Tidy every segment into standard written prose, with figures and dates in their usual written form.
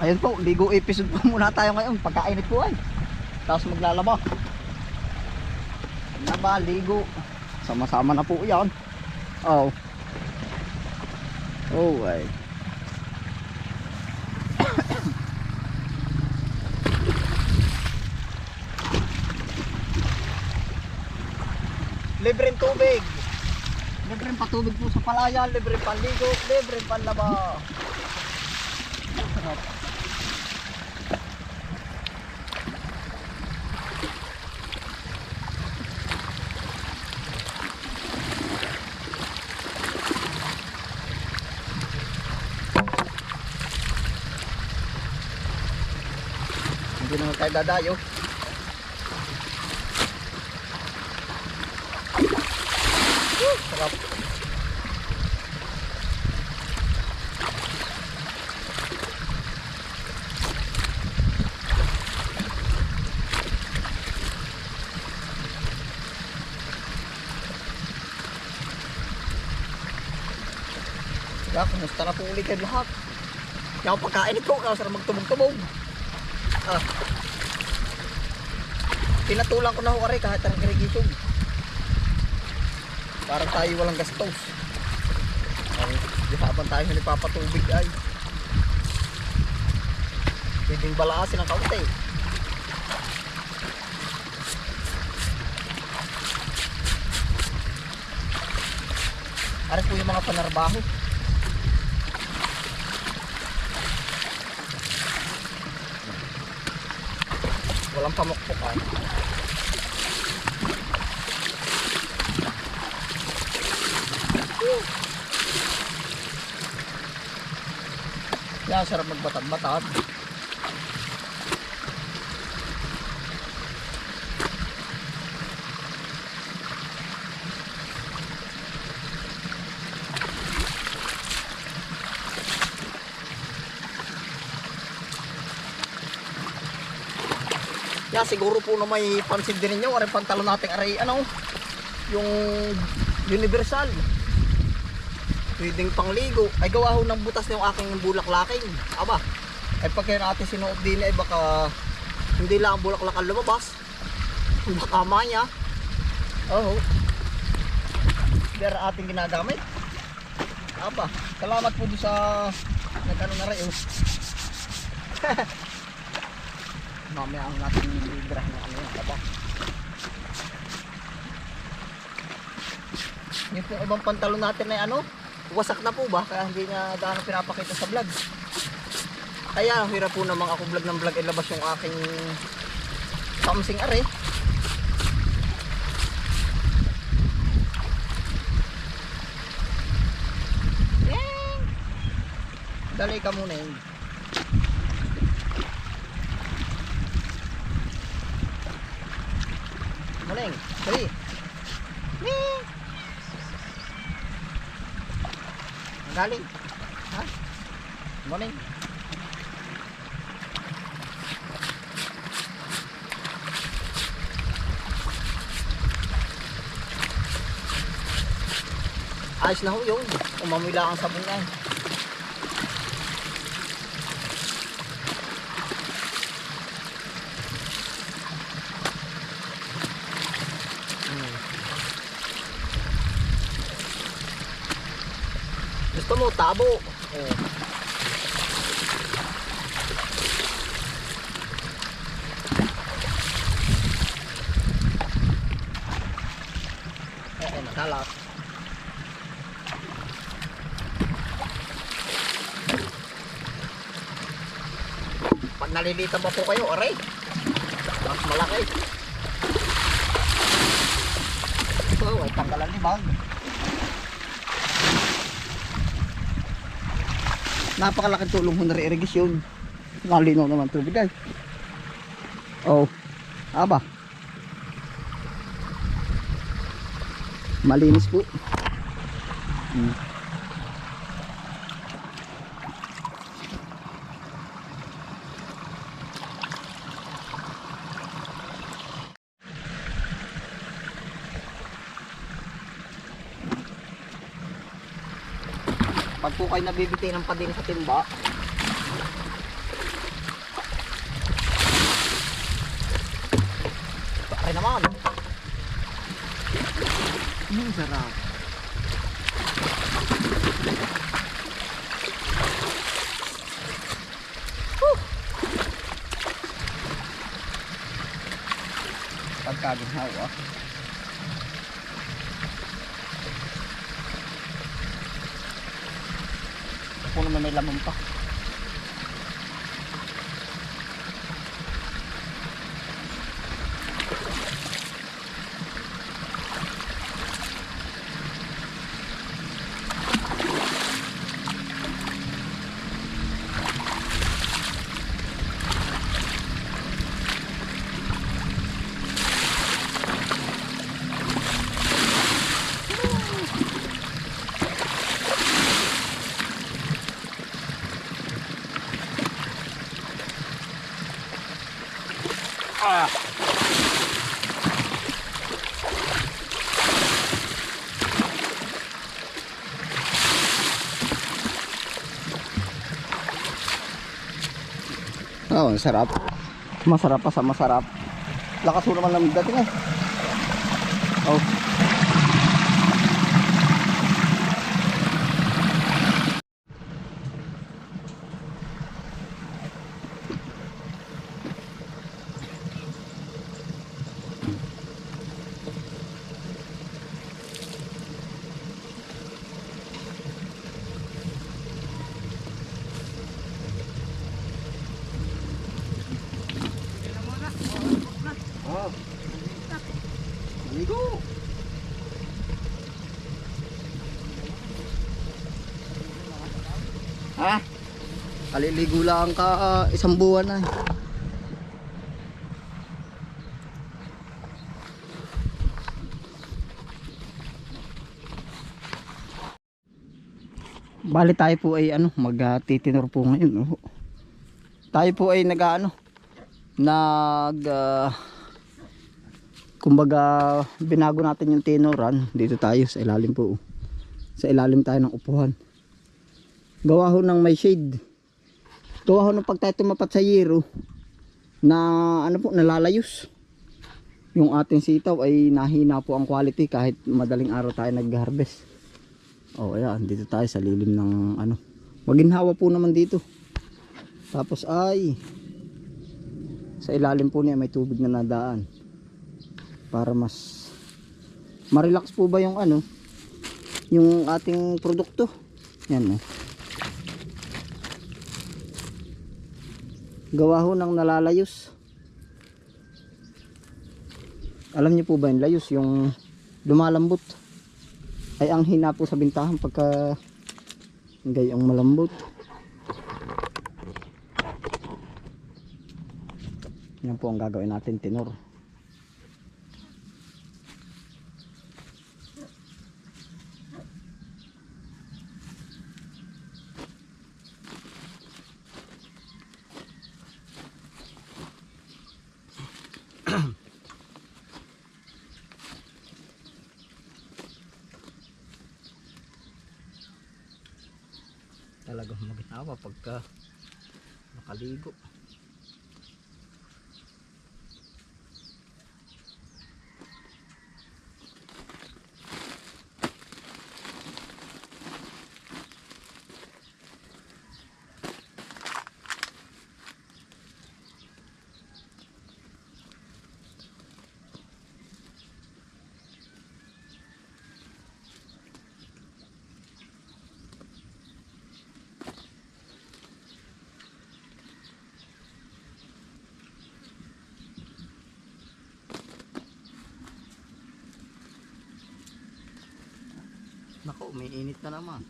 Ayun po, ligo episode po muna tayo ngayon. Pagkainit po ay. Tapos maglalaba. Laba, ligo. Sama-sama na po yan. Oh. Oh ay. Libreng tubig. Libreng patubig po sa palayan. Libreng panligo. Libreng panlaba. Sarap. Hindi naman tayo dadayo. Sarap. Kaya kumusta na po ulit kayo lahat. Kaya pagkain ito, kaya sarap magtumog-tumog. Pinatulang ko na ho kare kahit ang irrigation. Parang tayo walang gastos. Di habang tayo nagpapatubig ay pwedeng balaasin ang kaunti. Ari po yung mga panarbaho. Walang pamukpok ay. Kaya sarap magbatad-batad. Kaya siguro po na may pansin din ninyo, aray pantalon natin aray ano, yung universal. Pwedeng pangligo. Ay gawa ho ng butas yung aking bulaklaking. Aba, ay pagka natin sinuot din ay baka hindi lang ang bulaklak ang lumabas. Baka maya. Oh. Pero ating ginagamit. Aba, salamat po doon sa nagano na rin. Mamaya ang natin librahin na ano yan. Aba. Yung po ibang pantalon natin ay ano, wasak na po ba? Kaya hindi na gaano pinapakita sa vlog. Kaya hirap po namang ako vlog ng vlog ilabas yung aking something are. Dali ka muna yun. Muling, dali. Galing. Ha? Morning. Ayos na ho yun. Umamila ang sabon niya. Gusto mo tabo? Oh. Nakalat. Pag nalilita ba po kayo, aray? Mas malaki. So, ay tanggalan ni bag. Napakalaking tulong ho na re-irrigation. Malinaw naman tubig ay. Oh. Aba. Malinis po. Pag po kayo nabibiti ng padin sa timba, Laki naman. Sarap. Pagkaginhawa. Ako naman may laman pa. Oh, sarap. Masarap pa sa masarap. Lakas mo naman ng dating eh. Oh. Maligo. Ha? Kaliligo lang ka isang buwan na. Bali tayo po ay magtitinor po ngayon. Oh. Tayo po ay kumbaga binago natin yung tinoran. Dito tayo sa ilalim po. Sa ilalim tayo ng upuhan. Gawa ho ng may shade. Gawa ho ng pag tayo tumapat sa yero na nalalayos. Yung ating sitaw ay nahina po ang quality kahit madaling araw tayo nag-harvest. Oh, ayan, dito tayo sa lilim ng maginhawa po naman dito. Tapos ay sa ilalim po niya may tubig na nadaan. Para mas ma-relax po ba yung yung ating produkto. Yan gawa ho ng nalalayos. Alam niyo po ba yung layos, yung lumalambot ay ang hina po sa bintahan pagka gayong malambot. Yan po ang gagawin natin, tinor. Talagang maginawa pagka nakaligo. Nako, may init na naman.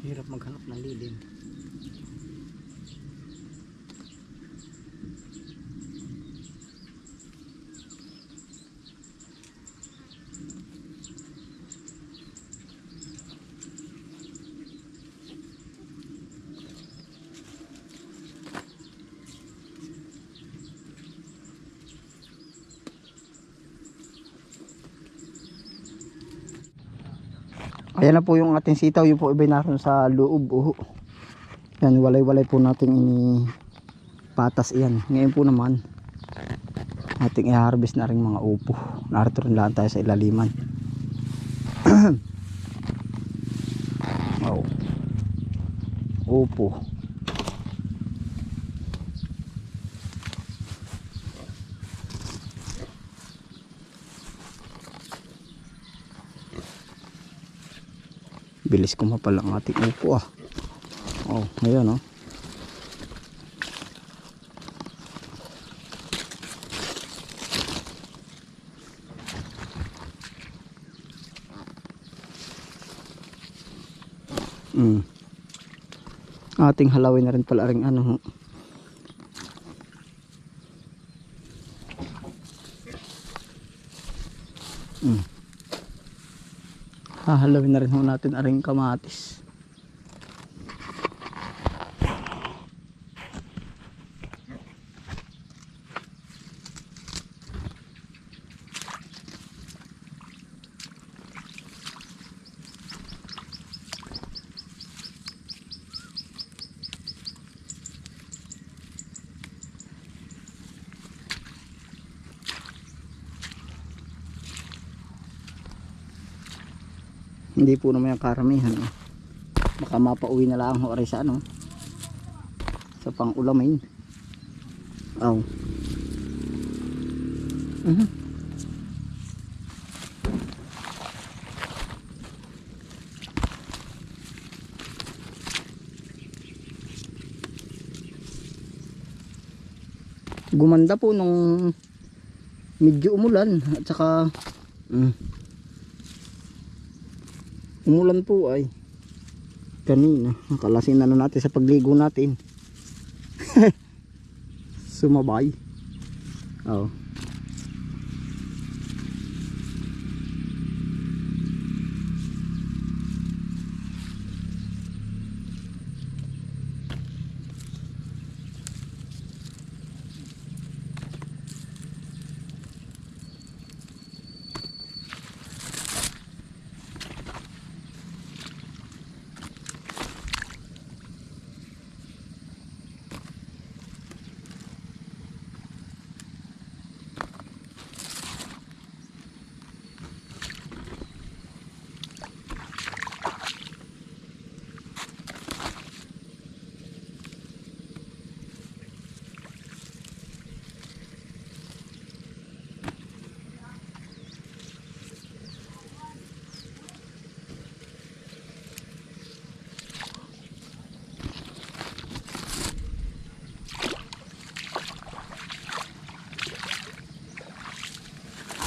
Hirap maghanap ng lilim. Ayan na po yung ating sitaw. Yung po iba'y naroon sa loob. Yan, walay-walay po natin patas iyan. Ngayon po naman ating i-harvest na rin mga upo. Narito rin lang tayo sa ilaliman. Wow. Upo. Bilis kumapal ang ating upo ah. Oh, ngayon oh. Ating halawin na rin pala ring ano. Hahalawin na rin ho natin aring kamatis. Hindi po naman yung karamihan eh. Baka mapauwi na lang ho aray sa ano, sa pang ulamin. Aw. Gumanda po nung medyo umulan at saka umulan po ay kanina. Kalasin na natin sa pagligo natin. Sumabay. Oh.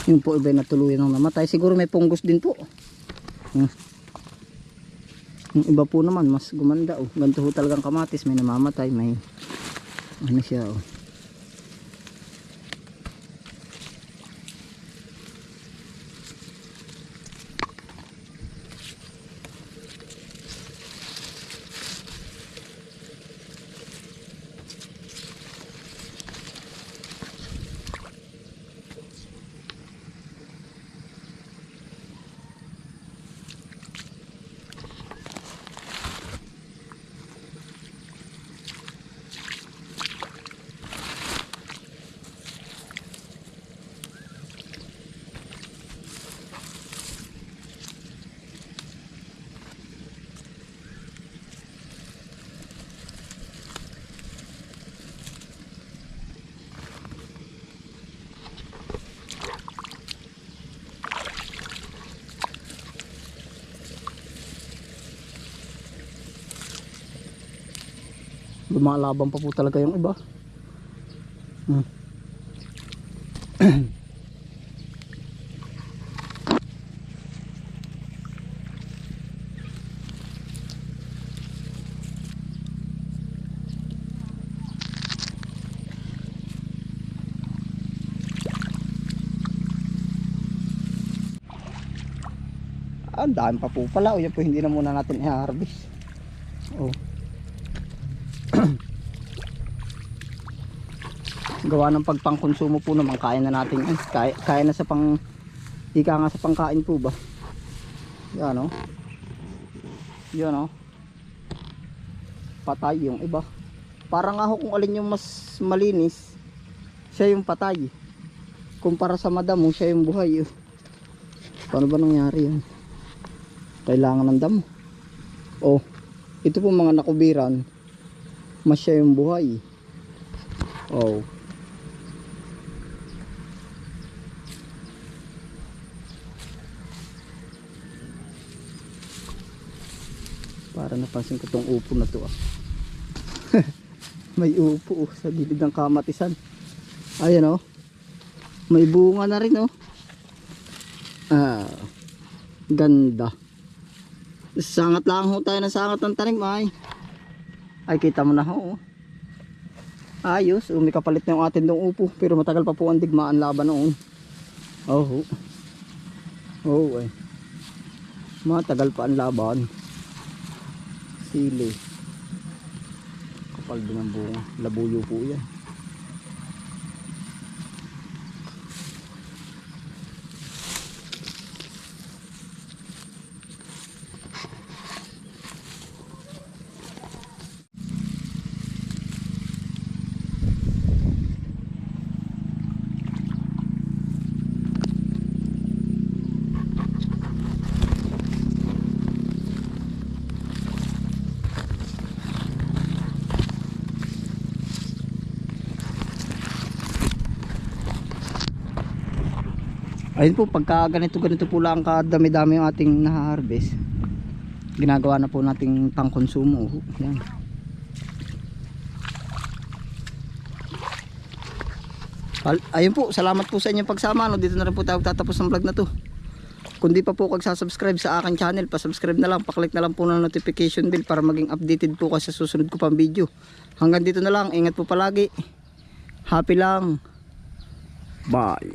Yung po iba natuluyan ng namatay. Siguro may punggos din po. Yung iba po naman mas gumanda. Ganito ho talagang kamatis. May namamatay. May ano siya. Lumalabang pa po talaga yung iba. Ang dami pa po pala. O yan po hindi na muna natin i-harvest. Oh. Gawa ng pagpangkonsumo po naman, kaya na natin yan. Kaya na sa pang ika nga sa pangkain po ba. Yan o. Yun oh. Patay yung iba. Parang ako kung alin yung mas malinis, siya yung patay. Kumpara sa madamo, siya yung buhay. Paano ba nangyari yun? Kailangan ng damo. Oh, ito po mga nakubiran, mas siya yung buhay. Oh. Para napansin ko tong upo na to ah. May upo sa gilid ng kamatisan. Ayan oh. May bunga na rin oh. Ah, ganda. Sangat lang ho tayo ng sangat ng tanim ay. Ay kita mo na ho. Ayos, may kapalit na yung atin dong upo. Pero matagal pa po ang digmaan laban noon. Oh. Oh ay. Matagal pa ang laban. Sili. Kapal din ang bunga. Labuyo po yan. Ayun po, pagka ganito po lang kadami-dami yung ating na-harvest, ginagawa na po nating pang-konsumo. Yan. Ayun po, salamat po sa inyong pagsama. Dito na rin po tayo tatapos ng vlog na to. Kung di pa po kagsasubscribe sa aking channel, pa-subscribe na lang, pa-click na lang po ng notification bell para maging updated po kasi sa susunod ko pang video. Hanggang dito na lang, ingat po palagi. Happy lang. Bye.